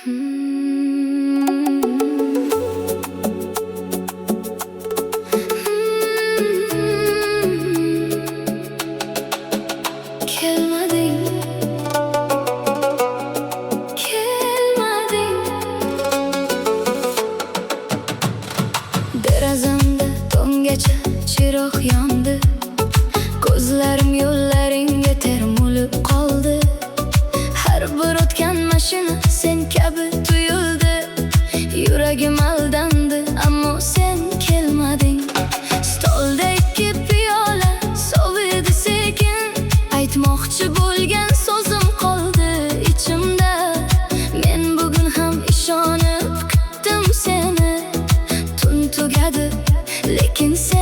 Kelmading, kelmading. Derazamda to'ngacha chiroq yondi. Ko'zlarim yo'llaringga termulib qoldi. Har bir o'tgan mashina sen kabi tuyuldi. Yuragim aldandi, ammo sen kelmading. Stolda ikki piyola sovidi sekin. Aytmoqchi bo'lgan so'zim qoldi ichimda. Men bugun ham ishonib kutdim seni. Tun tugadi, lekin sen